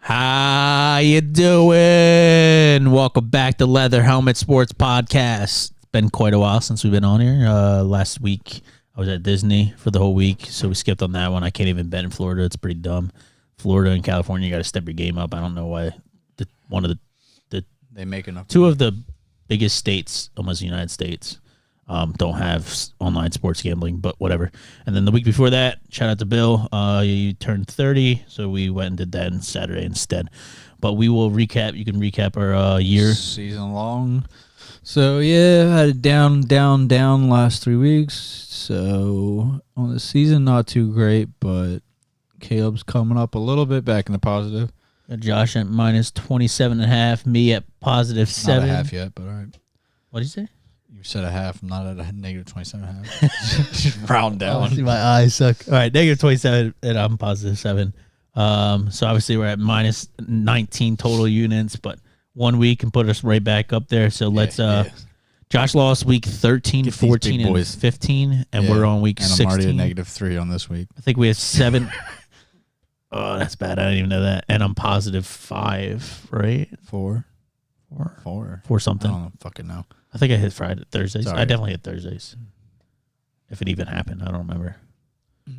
How you doing? Welcome back to Leather Helmet Sports Podcast. It's been quite a while since we've been on here. Last week I was at Disney for the whole week, so we skipped on that one. I can't even bet in Florida. It's pretty dumb. Florida and California, you got to step your game up. I don't know why. They make enough. Two of the biggest states, almost the United States, don't have online sports gambling, but whatever. And then the week before that, shout out to Bill. You turned 30, so we went and did that on Saturday instead. But we will recap. You can recap our year. Season long. So, yeah, I had it down last 3 weeks. So, on the season, not too great, but Caleb's coming up a little bit back in the positive. Josh at minus 27.5. Me at positive 7. Not a half yet, but all right. What did you say? You said a half. I'm not at a negative 27.5. Just round down. See, my eyes suck. All right, negative 27, and I'm positive 7. So obviously we're at minus 19 total units, but 1 week can put us right back up there. So let's Josh lost week 13, Get 14, and 15, and we're on week 16. I'm already at negative 3 on this week. I think we have 7. Oh, that's bad. I didn't even know that. And I'm positive 5, right? 4 something. I don't fucking know. I think I hit Thursdays. Sorry. I definitely hit Thursdays. If it even happened, I don't remember. All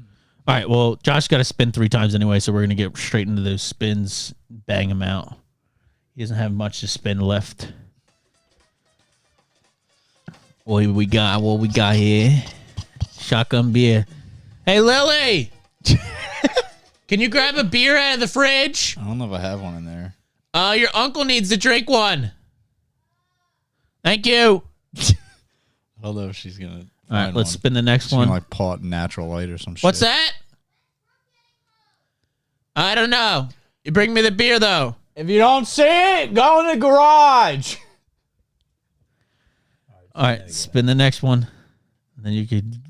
right, well, Josh got to spin 3 times anyway, so we're going to get straight into those spins, bang them out. He doesn't have much to spin left. What we got here? Shotgun beer. Hey, Lily! Can you grab a beer out of the fridge? I don't know if I have one in there. Your uncle needs to drink one. Thank you. I don't know if she's going to. All right, let's spin the next one. Like pot natural light or some shit. What's that? I don't know. You bring me the beer, though. If you don't see it, go in the garage. All right, spin the next one. And then you could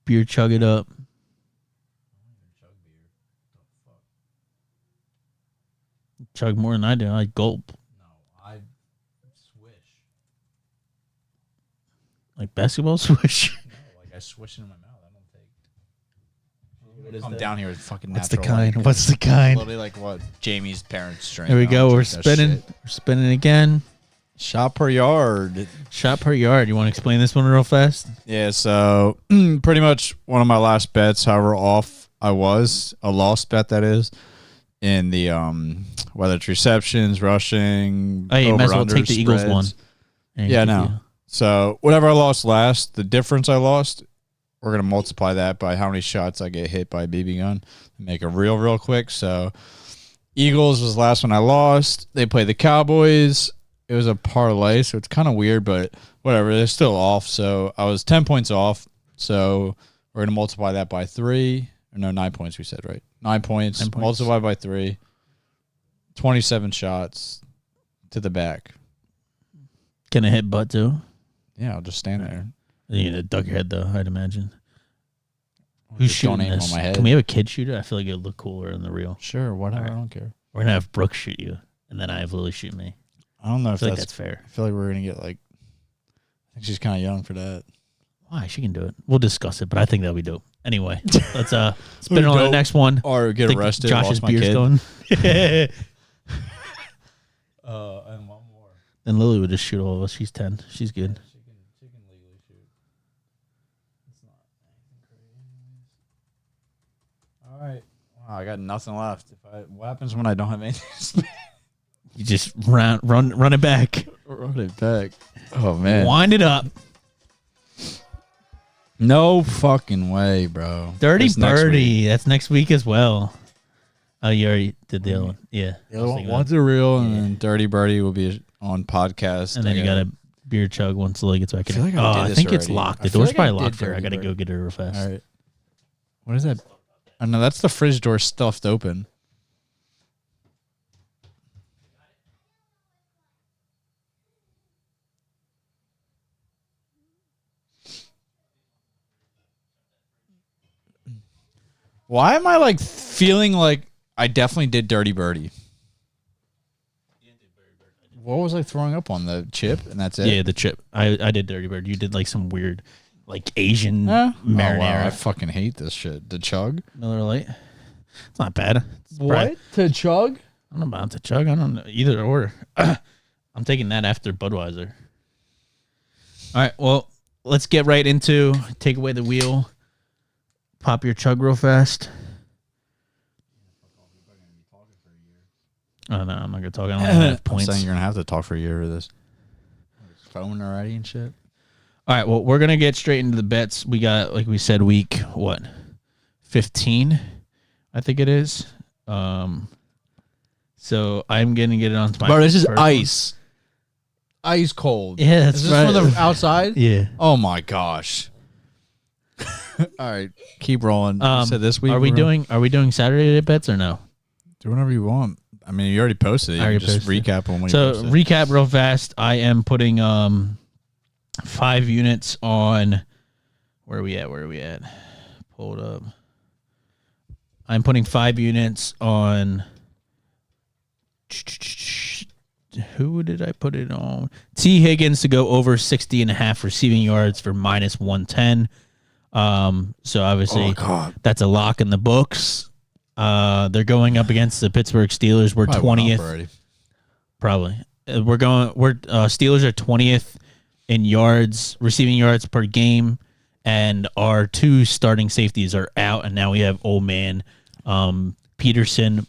beer chug it up. Chug more than I do. I gulp. No, I swish. Like basketball swish? No, like I swish it in my mouth. I don't take. What is Down here with fucking What's the natural kind? light. What's the kind? Literally like what Jamie's parents drink. Here we I go. don't We're drink that spinning. shit. We're spinning again. Shot per yard. Shot per yard. You want to explain this one real fast? Yeah, so pretty much one of my last bets, however off I was, a lost bet that is, in the whether it's receptions, rushing, Oh, you might as well over-under take the Eagles one. spreads. Yeah, no. So whatever I lost last, the difference I lost, we're going to multiply that by how many shots I get hit by a BB gun. Make it real quick. So Eagles was the last one I lost. They played the Cowboys. It was a parlay, so it's kind of weird, but whatever. They're still off. So I was 10 points off. So we're going to multiply that by 3. Or no, 9 points we said, right? 9 points. 9 points. Multiply by 3. 27 shots to the back. Can I hit butt too? Yeah, I'll just stand there. You need to duck your head though, I'd imagine. Just Who's don't shooting aim this? on my head. Can we have a kid shoot it? I feel like it would look cooler in the real. Sure, whatever. All right. I don't care. We're gonna have Brooke shoot you, and then I have Lily shoot me. I don't know I if feel like that's that's fair. I feel like we're going to get like, I think she's kind of young for that. Why? She can do it. We'll discuss it, but I think that'll be dope. Anyway, let's spin it on the dope. next one. Or get I think arrested. Josh's lost my beer's kid. going. And one more. Then Lily would just shoot all of us. She's 10. She's good. She can legally shoot. It's not anything crazy. All right. Wow, I got nothing left. What happens when I don't have anything to spin? You just run it back. Run it back. Oh, man. Wind it up. No fucking way, bro. Dirty It's next Birdie. week. That's next week as well. Oh, you already did the other one. Yeah. The other one, one's a real, and then Dirty Birdie will be on podcast. And then you got a beer chug once Lily gets back in. I feel like I did I this think it's already. locked. I The feel door's like I probably did locked for her. I Dirty got to go Birdie. get her real fast. All right. What is that? Oh, no, that's the fridge door stuffed open. Why am I like feeling like I definitely did Dirty Birdie? What was I throwing up on? The chip and that's it? Yeah, the chip. I did Dirty Bird. You did like some weird, like Asian Huh? marinara. Oh, wow. I fucking hate this shit. The chug? Miller Lite. It's not bad. It's What? To chug? I'm about to chug. I don't know either or. I'm taking that after Budweiser. All right, well, let's get right into take away the wheel. Pop your chug real fast. Oh, no, I'm not going to talk. I don't have points. I'm saying you're going to have to talk for a year for this. Phone already and shit. All right, well, we're going to get straight into the bets. We got, like we said, week, 15, I think it is. So I'm going to get it onto my Bro, this is first ice. Ice cold. Yeah, that's is this right. from the outside? Yeah. Oh, my gosh. All right, keep rolling. You said this week Are we doing Saturday bets or no? Do whatever you want. I mean, you already posted it. You I already can just posted recap them when So you post it. recap real fast. I am putting 5 units on. Where are we at? Pull it up. I'm putting 5 units on. Who did I put it on? T. Higgins to go over 60.5 receiving yards for minus 110. So obviously that's a lock in the books. They're going up against the Pittsburgh Steelers. We're Probably 20th. already. Probably. Steelers are 20th in yards, receiving yards per game, and our 2 starting safeties are out, and now we have old man Peterson.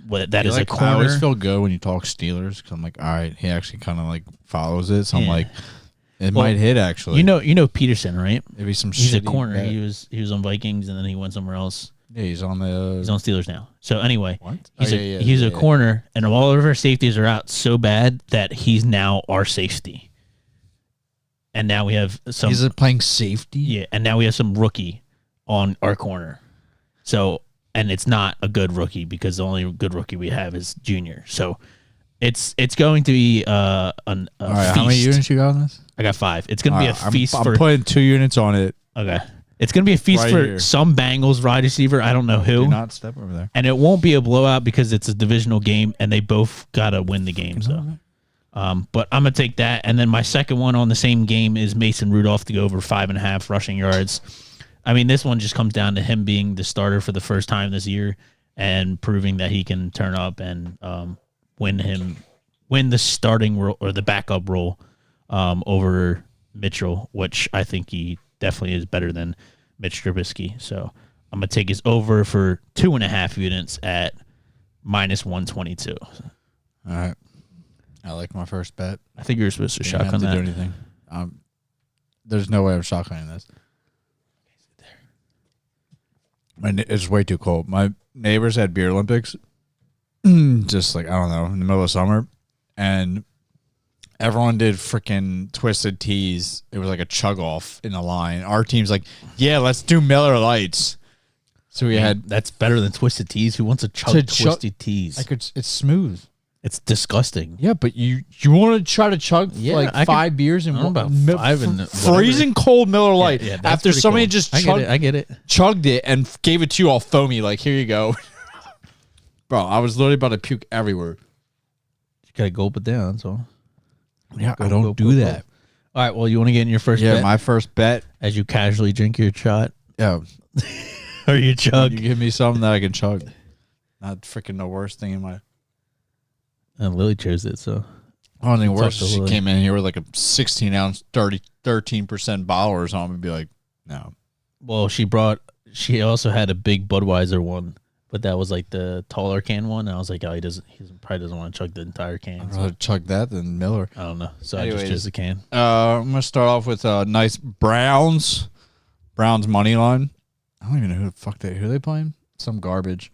That is a corner. I always feel good when you talk Steelers because I'm like, all right, he actually kind of like follows it. So I'm like, it might hit actually. You know Peterson, right? Maybe some. He's a shitty corner. bet. He was on Vikings, and then he went somewhere else. Yeah, he's on the. He's on Steelers now. So anyway, What? he's a corner, and all of our safeties are out so bad that he's now our safety. And now we have some. He's playing safety. Yeah, and now we have some rookie on our corner. So, and it's not a good rookie because the only good rookie we have is Junior. So, it's going to be a All right, feast. how many units you got on this? I got 5. It's going to be a feast I'm for. putting 2 units on it. Okay. It's going to be a feast Right for here. some Bengals wide receiver. I don't know who. Do not step over there. And it won't be a blowout because it's a divisional game and they both got to win the game. So, but I'm going to take that. And then my second one on the same game is Mason Rudolph to go over 5.5 rushing yards. I mean, this one just comes down to him being the starter for the first time this year and proving that he can turn up and win the starting role or the backup role over Mitchell, which I think he definitely is better than Mitch Trubisky. So I'm going to take his over for 2.5 units at minus 122. All right. I like my first bet. I think you're supposed to You don't have shotgun to that. do anything. There's no way I'm shotgunning this. It's way too cold. My neighbors had beer Olympics, just like, I don't know, in the middle of summer, and everyone did freaking Twisted Teas. It was like a chug off in the line. Our team's like, yeah, let's do Miller Lights. So we had. That's better than Twisted Teas. Who wants to chug Twisted Teas? It's smooth. It's disgusting. Yeah, but you want to try to chug I 5 beers and I don't know about 5 and freezing cold Miller Lite Yeah, that's after pretty somebody cool. just I get it. chugged it and gave it to you all foamy. Like, here you go. Bro, I was literally about to puke everywhere. You gotta gulp it down. So Yeah, Go, I don't go, do go, that. all right. Well, you want to get in your first Yeah, bet my first bet. as you casually drink your shot Yeah, or your chug. you give me something that I can chug. Not freaking the worst thing in my. And Lily chose it. So I don't think It's worse. up to She Lily. came in here with like a 16-ounce, 13% bottle or something and be like, no. well, she also had a big Budweiser one, but that was like the taller can one. And I was like, oh, he probably doesn't want to chug the entire can. I'd So rather chug that than Miller. I don't know. So I Anyways. just chose the can. I'm going to start off with a nice Browns money line. I don't even know who the fuck who are they playing? Some garbage.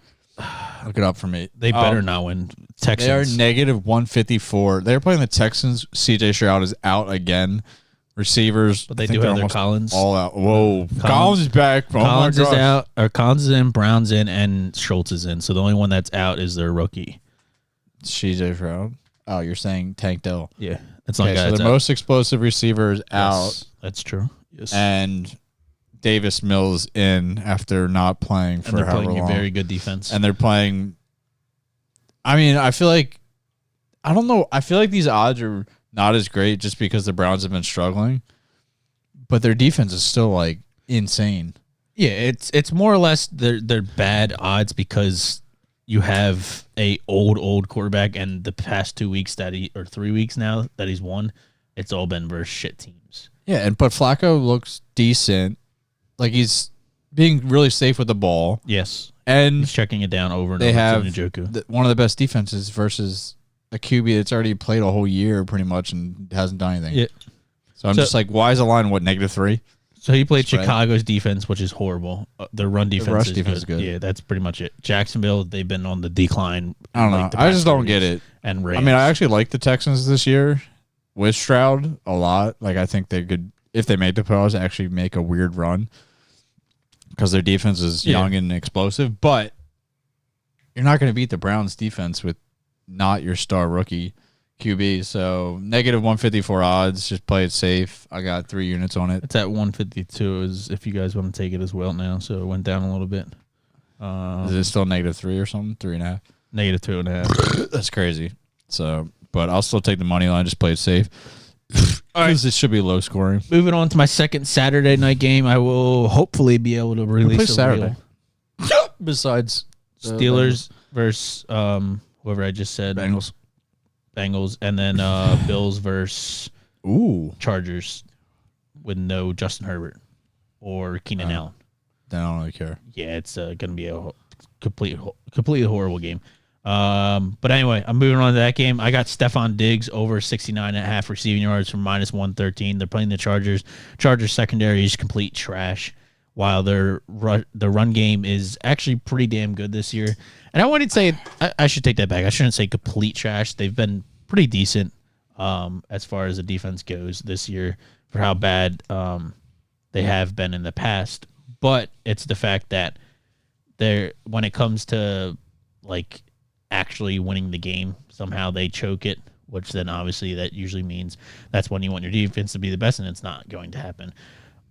Look it up for me. They better not win. Texans. They are negative 154. They're playing the Texans. CJ Stroud is out again. Receivers. But they I think do they're have their almost Collins. all out. Whoa. Collins is back. Oh Collins my is gosh. out, or Collins is in, Brown's in, and Schultz is in. So the only one that's out is their rookie. CJ Stroud. Oh, you're saying Tank Dell. Yeah, it's Okay, not so guys the out. most explosive receiver is out. Yes, that's true. Yes, And Davis Mills in after not playing for and they're however playing a long. very good defense. And they're playing. I mean, I feel like. I don't know. I feel like these odds are not as great just because the Browns have been struggling. But their defense is still like insane. yeah, it's more or less they're bad odds because you have a old quarterback, and the past 2 weeks or 3 weeks now that he's won, it's all been versus shit teams. Yeah, but Flacco looks decent. Like he's being really safe with the ball. Yes, and he's checking it down over and they over have to Njoku. one of the best defenses versus a QB that's already played a whole year pretty much and hasn't done anything. Yeah. So I'm just like, why is the line -3? So he played Spread. Chicago's defense, which is horrible. Their run defense, rush is defense is good. Yeah, that's pretty much it. Jacksonville, they've been on the decline. I don't know. I just don't get it. And I mean, I actually like the Texans this year with Stroud a lot. Like, I think they could, if they made the playoffs, actually make a weird run because their defense is young and explosive. But you're not going to beat the Browns defense with not your star rookie QB. So -154 odds. Just play it safe. I got 3 units on it. It's at 152 is if you guys want to take it as well now. So it went down a little bit. Is it still -3 or something? 3.5? -2.5. That's crazy. So, but I'll still take the money line. Just play it safe. All right. This should be low scoring. Moving on to my second Saturday night game, I will hopefully be able to release a Saturday. reel. Besides Steelers versus whoever I just said. Bengals, and then Bills versus Chargers with no Justin Herbert or Keenan Allen. Then I don't really care. Yeah, it's going to be a completely horrible game. But anyway, I'm moving on to that game. I got Stephon Diggs over 69.5 receiving yards from -113. They're playing the Chargers. Chargers secondary is complete trash, while the run game is actually pretty damn good this year. And I wouldn't say I should take that back. I shouldn't say complete trash. They've been pretty decent as far as the defense goes this year for how bad they have been in the past. But it's the fact that when it comes to like actually winning the game, somehow they choke it, which then obviously that usually means that's when you want your defense to be the best, and it's not going to happen.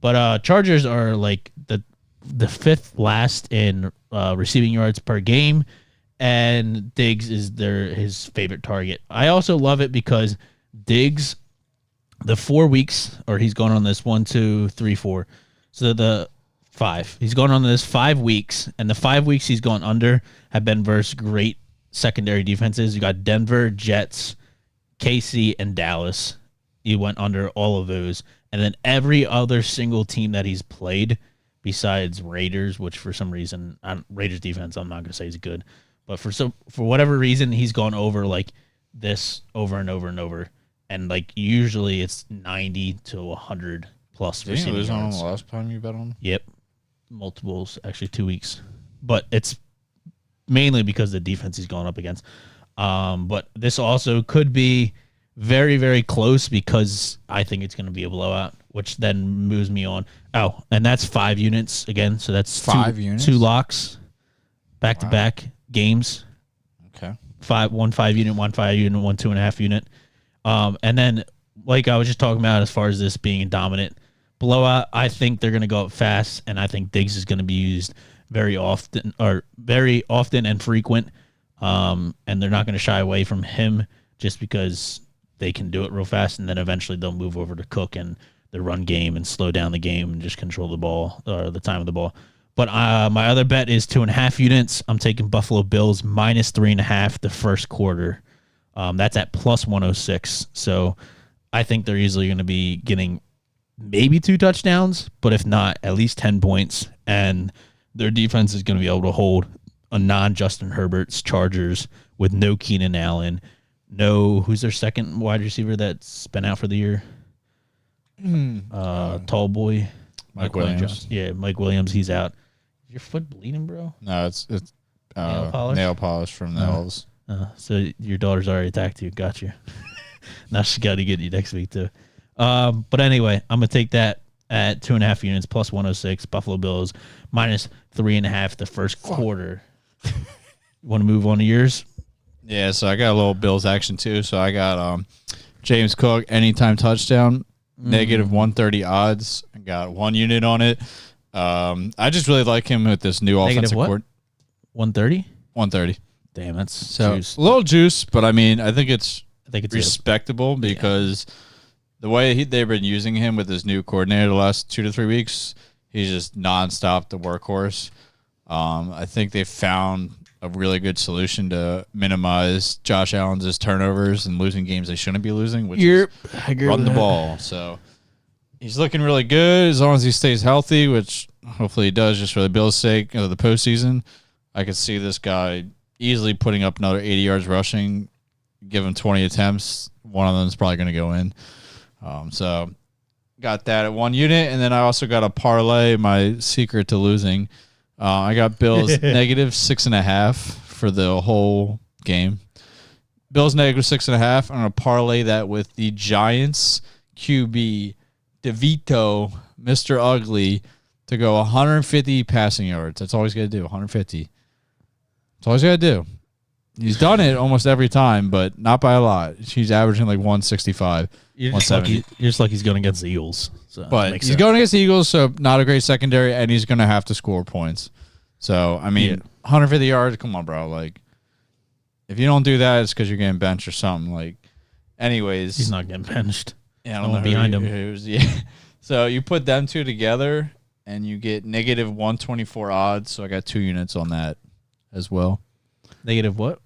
But Chargers are like the fifth last in receiving yards per game, and Diggs is his favorite target. I also love it because Diggs, the 4 weeks, or he's gone on this 1, 2, 3, 4. So the 5. He's gone on this 5 weeks, and the 5 weeks he's gone under have been versus great secondary defenses. You got Denver, Jets, KC, and Dallas. He went under all of those. And then every other single team that he's played, besides Raiders, which for some reason, Raiders defense, I'm not going to say is good. But for whatever reason, he's gone over like this over and over and over. And like usually it's 90 to 100 plus. Did you lose on the last time you bet on him? Yep. Multiples, actually 2 weeks. But it's mainly because the defense he's gone up against. But this also could be very, very close because I think it's going to be a blowout, which then moves me on. Oh, and that's 5 units again. So that's 5 units? 2 locks, back-to-back games. Okay. 1 5 unit, 1 5 unit, 1 2.5 unit. And then, like I was just talking about as far as this being a dominant blowout, I think they're going to go up fast, and I think Diggs is going to be used very often and frequent. And they're not going to shy away from him just because they can do it real fast, and then eventually they'll move over to Cook and the run game and slow down the game and just control the ball or the time of the ball. But my other bet is 2.5 units. I'm taking Buffalo Bills -3.5 the first quarter. That's at +106. So I think they're easily going to be getting maybe 2 touchdowns, but if not, at least 10 points. And their defense is going to be able to hold a non-Justin Herbert's Chargers with no Keenan Allen. No, who's their second wide receiver that's been out for the year? Tall boy. Mike Williams. Yeah, Mike Williams, he's out. Is your foot bleeding, bro? No, it's nail polish from the elves. So your daughter's already attacked you. Got you. Now she got to get you next week, too. But anyway, I'm going to take that at 2.5 units, +106. Buffalo Bills, -3.5 the first quarter. Want to move on to yours? Yeah, so I got a little Bills action, too. So I got James Cook, anytime touchdown, -130 odds. I got 1 unit on it. I just really like him with this new offensive court. 130? 130. Damn, that's so juice. A little juice, but I mean, I think it's respectable Yeah. because the way they've been using him with his new coordinator the last 2 to 3 weeks, he's just nonstop the workhorse. I think they found a really good solution to minimize Josh Allen's turnovers and losing games they shouldn't be losing, which is run the ball. So he's looking really good as long as he stays healthy, which hopefully he does just for the Bills' sake of the postseason. I could see this guy easily putting up another 80 yards rushing, give him 20 attempts. One of them is probably going to go in. So got that at 1 unit, and then I also got a parlay, my secret to losing. I got Bills negative 6.5 for the whole game. Bills negative 6.5. I'm going to parlay that with the Giants QB, DeVito, Mr. Ugly, to go 150 passing yards. That's all he's going to do, 150. That's all he's got to do. He's done it almost every time, but not by a lot. He's averaging like 165. You're just like he's going against the Eagles. So but he's going against the Eagles, so not a great secondary, and he's going to have to score points. So, I mean, 150 yards, come on, bro. Like, if you don't do that, it's because you're getting benched or something. Like, anyways. He's not getting benched. Yeah, I don't know behind him. So, you put them two together, and you get negative 124 odds. So, I got 2 units on that as well. Negative what?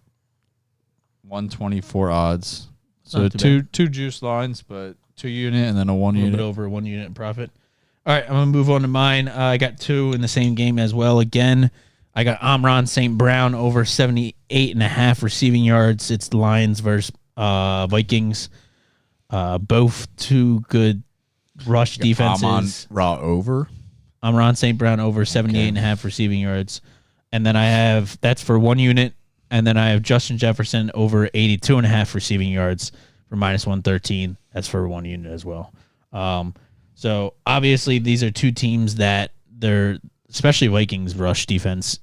124 odds. So two juice lines, but 2 unit and then a 1 unit. A little bit over 1 unit profit. All right, I'm going to move on to mine. I got 2 in the same game as well. Again, I got Amon St. Brown over 78.5 receiving yards. It's the Lions versus Vikings. Both 2 good rush defenses. Amon St. Brown over 78.5 receiving yards. And then that's for 1 unit. And then I have Justin Jefferson over 82.5 receiving yards for minus 113. That's for 1 unit as well. So obviously these are 2 teams that especially Vikings rush defense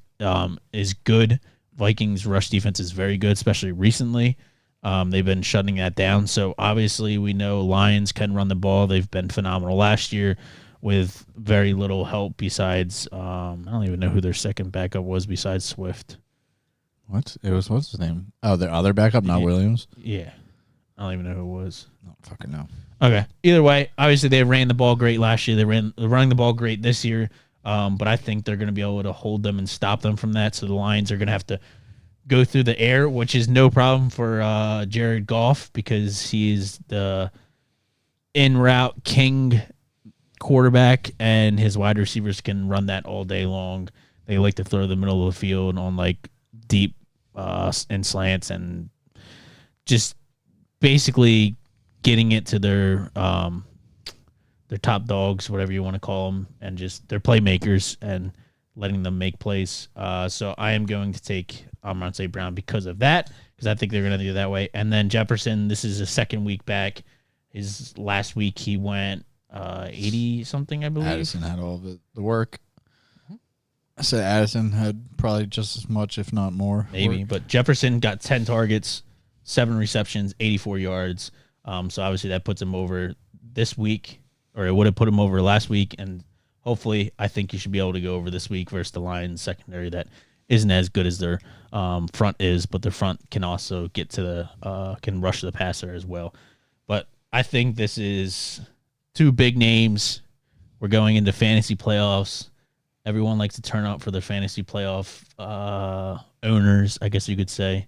is good. Vikings rush defense is very good, especially recently. They've been shutting that down. So obviously we know Lions can run the ball. They've been phenomenal last year with very little help besides I don't even know who their second backup was besides Swift. What's his name? Oh, their other backup, not Williams? Yeah. I don't even know who it was. I don't fucking know. Okay. Either way, obviously they ran the ball great last year. They're running the ball great this year. But I think they're going to be able to hold them and stop them from that. So the Lions are going to have to go through the air, which is no problem for Jared Goff because he is the in-route king quarterback, and his wide receivers can run that all day long. They like to throw the middle of the field on like deep and slants and just basically getting it to their top dogs, whatever you want to call them, and just their playmakers and letting them make plays. So I am going to take Amon St. Brown because of that, because I think they're going to do it that way. And then Jefferson, this is his second week back. His last week he went 80-something, I believe. Addison had all of the work. I said Addison had probably just as much, if not more. Maybe, but Jefferson got 10 targets, 7 receptions, 84 yards. So obviously that puts him over this week, or it would have put him over last week, and hopefully I think you should be able to go over this week versus the Lions secondary that isn't as good as their front is, but their front can also get to can rush the passer as well. But I think this is 2 big names. We're going into fantasy playoffs. Everyone likes to turn out for their fantasy playoff owners, I guess you could say.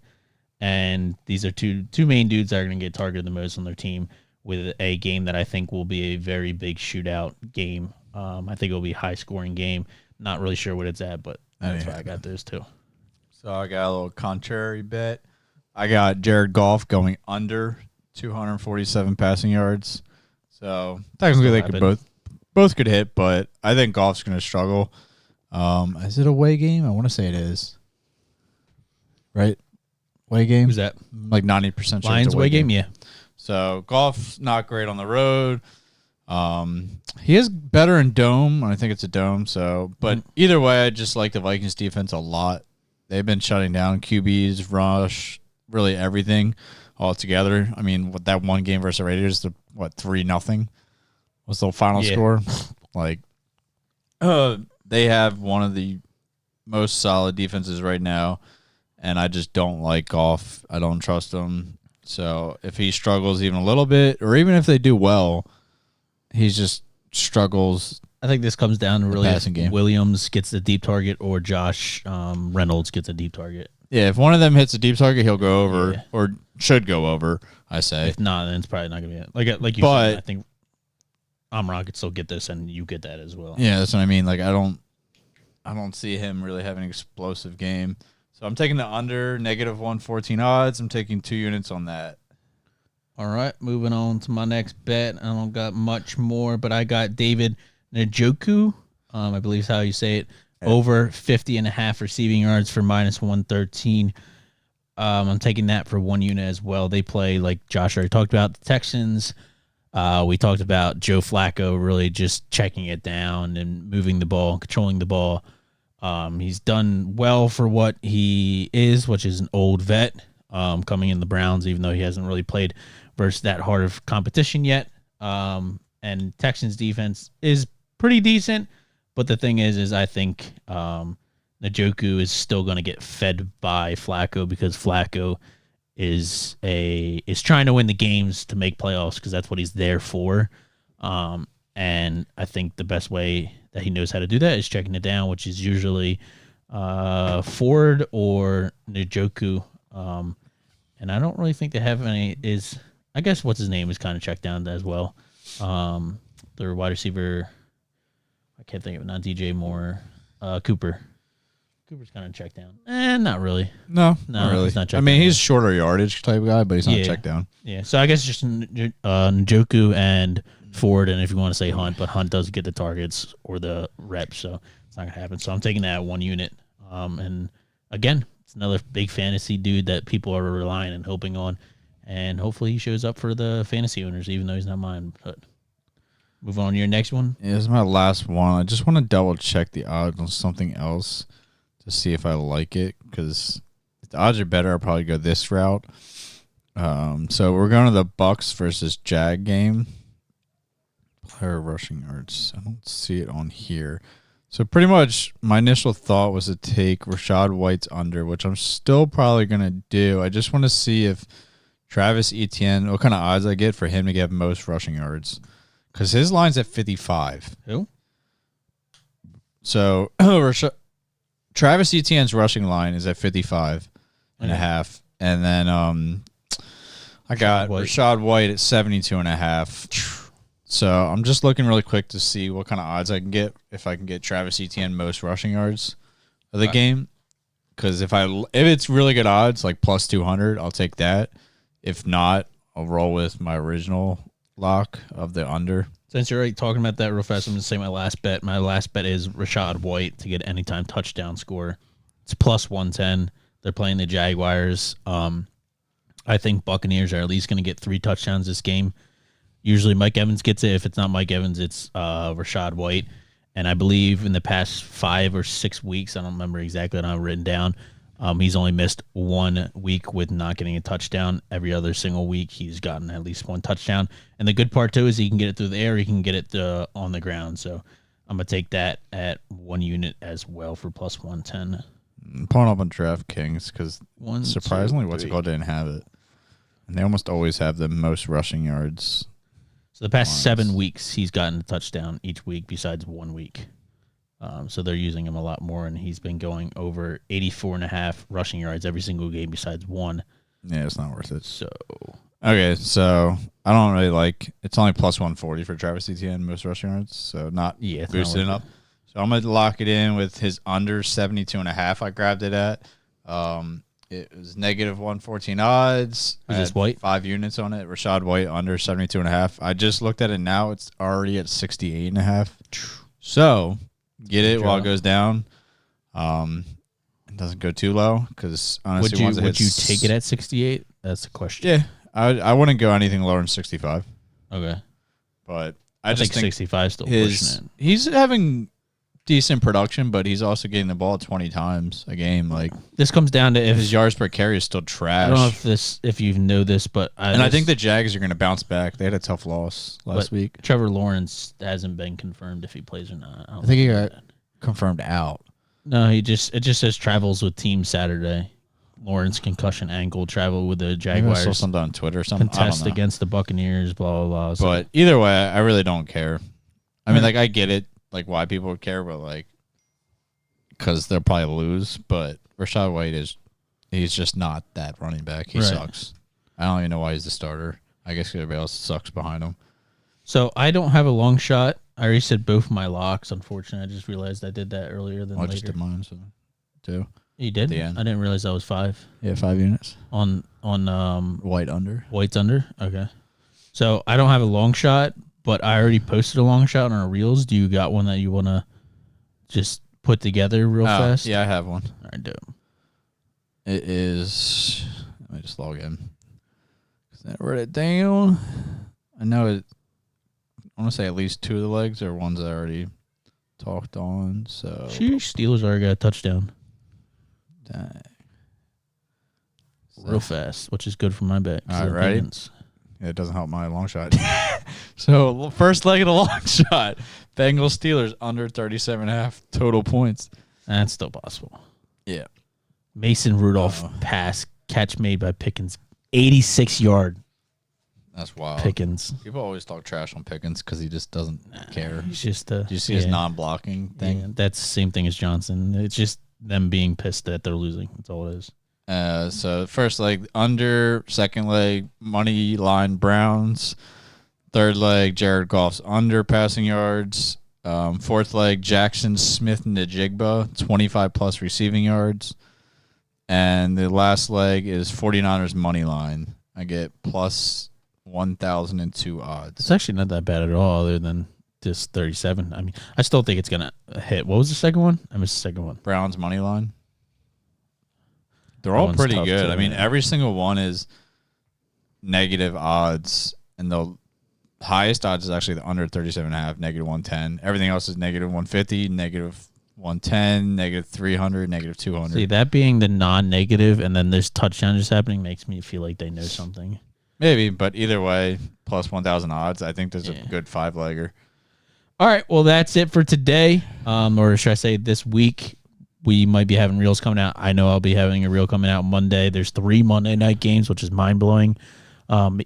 And these are two main dudes that are going to get targeted the most on their team with a game that I think will be a very big shootout game. I think it'll be a high-scoring game. Not really sure what it's at, but that's why I got those 2. So I got a little contrary bet. I got Jared Goff going under 247 passing yards. So technically they could both could hit, but I think Goff's going to struggle. Is it a away game? I want to say it is. Right? Away game? Who's that? Like 90% sure. Lions away game? Yeah. So Goff's not great on the road. He is better in dome. I think it's a dome. So, but either way, I just like the Vikings defense a lot. They've been shutting down QBs, rush, really everything all together. I mean, with that one game versus the Raiders, 3-0 was the final score. Like, they have one of the most solid defenses right now, and I just don't like Goff. I don't trust him. So if he struggles even a little bit, or even if they do well, he just struggles I think this comes down to really passing if game. Williams gets the deep target or Josh Reynolds gets a deep target. Yeah, if one of them hits a deep target, he'll go over Yeah. or should go over. I say. If not, then it's probably not going to be it. Like you But- said, I think Amron could still get this, and you get that as well. Yeah, that's what I mean. Like I don't see him really having an explosive game. So I'm taking the under -114 odds. I'm taking 2 units on that. All right, moving on to my next bet. I don't got much more, but I got David Njoku. I believe is how you say it. Yeah. Over 50.5 receiving yards for -113. I'm taking that for 1 unit as well. They play, like Josh already talked about, the Texans. We talked about Joe Flacco really just checking it down and moving the ball, controlling the ball. He's done well for what he is, which is an old vet coming in the Browns, even though he hasn't really played versus that hard of competition yet. And Texans defense is pretty decent, but the thing is I think Njoku is still going to get fed by Flacco because Flacco is trying to win the games to make playoffs because that's what he's there for. And I think the best way that he knows how to do that is checking it down, which is usually Ford or Njoku. And I don't really think they have any. I guess what's his name is kind of checked down as well. Their wide receiver, I can't think of it. Not DJ Moore, Cooper. Cooper's kind of checked down. Not really. No, No, not really. he's not checked I mean, down he's yet. shorter yardage type guy, but he's not Yeah. checked down. Yeah, so I guess just Njoku and Ford, and if you want to say Hunt, but Hunt does get the targets or the reps, so it's not going to happen. So I'm taking that 1 unit. And again, it's another big fantasy dude that people are relying and hoping on, and hopefully he shows up for the fantasy owners, even though he's not mine. But move on to your next one. Yeah, this is my last one. I just want to double check the odds on something else to see if I like it, because if the odds are better, I'll probably go this route. So we're going to the Bucks versus Jag game. Player rushing yards. I don't see it on here. So pretty much my initial thought was to take Rashad White's under, which I'm still probably going to do. I just want to see if Travis Etienne, what kind of odds I get for him to get most rushing yards. Because his line's at 55. Who? So Travis Etienne's rushing line is at 55 and a half. And then I got Rashad White at 72 and a half. So I'm just looking really quick to see what kind of odds I can get if I can get Travis Etienne most rushing yards of the game. Because if it's really good odds, like plus 200, I'll take that. If not, I'll roll with my original lock of the under. Since you're already talking about that real fast, I'm going to say my last bet. My last bet is Rashad White to get anytime touchdown score. It's plus 110. They're playing the Jaguars. I think Buccaneers are at least going to get 3 touchdowns this game. Usually Mike Evans gets it. If it's not Mike Evans, it's Rashad White. And I believe in the past 5 or 6 weeks, I don't remember exactly what I've written down, he's only missed 1 week with not getting a touchdown. Every other single week, he's gotten at least 1 touchdown. And the good part, too, is he can get it through the air. He can get it on the ground. So I'm going to take that at 1 unit as well for plus 110. I'm pulling up on DraftKings because One, surprisingly, two, what's it three. called didn't have it. And they almost always have the most rushing yards. So the past Lines. 7 weeks, he's gotten a touchdown each week besides 1 week. So they're using him a lot more, and he's been going over 84.5 rushing yards every single game besides 1. Yeah, it's not worth it. So Okay, so I don't really like. It's only plus 140 for Travis Etienne most rushing yards, so not yeah, it's not boosting worth up. So I'm gonna lock it in with his under 72 and a half. I grabbed it at. It was -114 odds. Was I this had White? 5 units on it. Rashad White under 72 and a half. I just looked at it now. It's already at 68 and a half. So get it while it goes down. It doesn't go too low because honestly, Would you take it at 68? That's the question. Yeah, I wouldn't go anything lower than 65. Okay. But I just think 65 is still pushing it. he's having decent production, but he's also getting the ball 20 times a game. Like This comes down to his if yards per carry is still trash. I don't know if you know this, but I think the Jags are going to bounce back. They had a tough loss last week. Trevor Lawrence hasn't been confirmed if he plays or not. I think he got confirmed out. No, it just says travels with team Saturday. Lawrence concussion ankle travel with the Maybe I saw Jaguars. something on Twitter or something. I Contest don't know. against the Buccaneers. Blah blah blah. So But either way, I really don't care. I mean, like I get it. like why people would care, but like because they'll probably lose. But Rachaad White he's just not that running back. He sucks. I don't even know why he's the starter. I guess everybody else sucks behind him. So I don't have a long shot. I already said both my locks. Unfortunately, I just realized I did that earlier than later. I just did mine, so too. You did? The end. I didn't realize that was 5. Yeah, 5 units. On White under. White's under? Okay. So I don't have a long shot, but I already posted a long shot on our reels. Do you got one that you want to just put together real fast? Yeah, I have one. All right, do it. It is. Let me just log in. I wrote it down. I know it. I want to say at least 2 of the legs are ones I already talked on. So Sheesh, Steelers already got a touchdown. Dang. Real fast, which is good for my bet. All right, ready? Yeah, it doesn't help my long shot. So first leg of the long shot. Bengals Steelers under 37.5 total points. That's still possible. Yeah. Mason Rudolph pass catch made by Pickens, 86-yard. That's wild. Pickens. People always talk trash on Pickens because he just doesn't care. He's just Do you see his non-blocking thing? Yeah, that's the same thing as Johnson. It's just them being pissed that they're losing. That's all it is. So first leg under, second leg money line Browns, third leg Jared Goff's under passing yards, fourth leg Jackson Smith Njigba 25+ receiving yards, and the last leg is 49ers money line. I get plus 1,002 odds. It's actually not that bad at all, other than this 37. I mean, I still think it's gonna hit. What was the second one? I missed the second one. Browns money line. They're all pretty good. I mean, every single one is negative odds, and the highest odds is actually the under 37.5, negative 110. Everything else is negative 150, negative 110, negative 300, negative 200. See, that being the non-negative, and then this touchdown just happening makes me feel like they know something. Maybe, but either way, plus 1,000 odds. I think there's a good 5-legger. All right, well, that's it for today, or should I say this week. We might be having reels coming out. I know I'll be having a reel coming out Monday. There's 3 Monday night games, which is mind-blowing.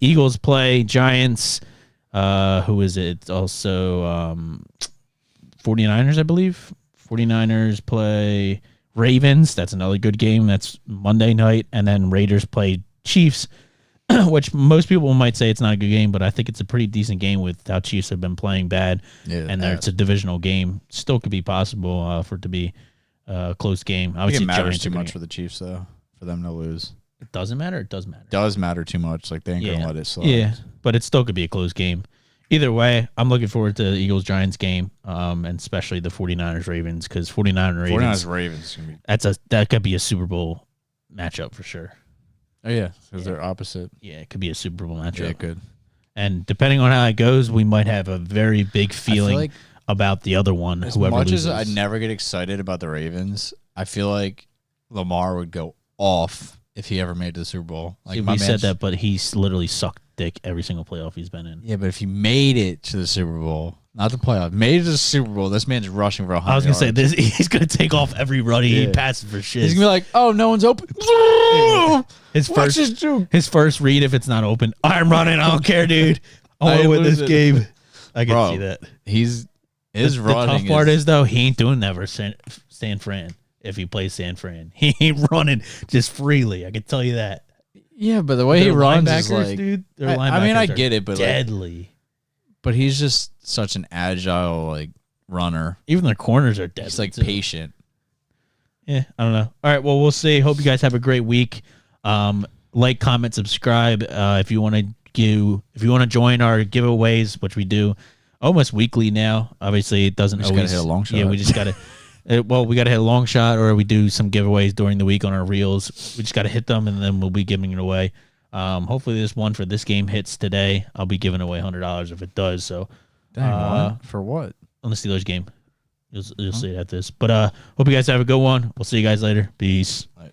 Eagles play Giants. Who is it? It's also 49ers, I believe. 49ers play Ravens. That's another good game. That's Monday night. And then Raiders play Chiefs, which most people might say it's not a good game, but I think it's a pretty decent game with how Chiefs have been playing bad. Yeah, and it's a divisional game. Still could be possible for it to be a close game. I think it matters too much for the Chiefs, though, for them to lose. It doesn't matter? It does matter. It does matter too much. Like, they ain't going to let it slide. Yeah, but it still could be a close game. Either way, I'm looking forward to the Eagles-Giants game, and especially the 49ers-Ravens, because 49ers-Ravens. That could be a Super Bowl matchup for sure. Oh, yeah, because they're opposite. Yeah, it could be a Super Bowl matchup. Yeah, it could. And depending on how it goes, we might have a very big feeling about the other one. As much as I never get excited about the Ravens, I feel like Lamar would go off if he ever made it to the Super Bowl. Like, we said that, but he's literally sucked dick every single playoff he's been in. Yeah, but if he made it to the Super Bowl, not the playoff, made it to the Super Bowl, this man's rushing for 100 I was going to say, he's going to take off every run. He ain't passing for shit. He's going to be like, oh, no one's open. His first read, if it's not open, I'm running. I don't care, dude. I want to win this game. I can see that. His running. The tough part is, though, he ain't doing that for San Fran. If he plays San Fran, he ain't running just freely. I can tell you that. Yeah, but the way he runs is like, dude. I mean, I get it, but deadly. But he's just such an agile runner. Even their corners are deadly. He's like patient. Yeah, I don't know. All right, well, we'll see. Hope you guys have a great week. Like, comment, subscribe. If you want to join our giveaways, which we do almost weekly now. Obviously, it doesn't always hit a long shot. Yeah, we just gotta. We got to hit a long shot, or we do some giveaways during the week on our reels. We just got to hit them, and then we'll be giving it away. Hopefully, this one for this game hits today. I'll be giving away $100 if it does. So, what? For what? On the Steelers game, you'll see it at this. But hope you guys have a good one. We'll see you guys later. Peace. Right.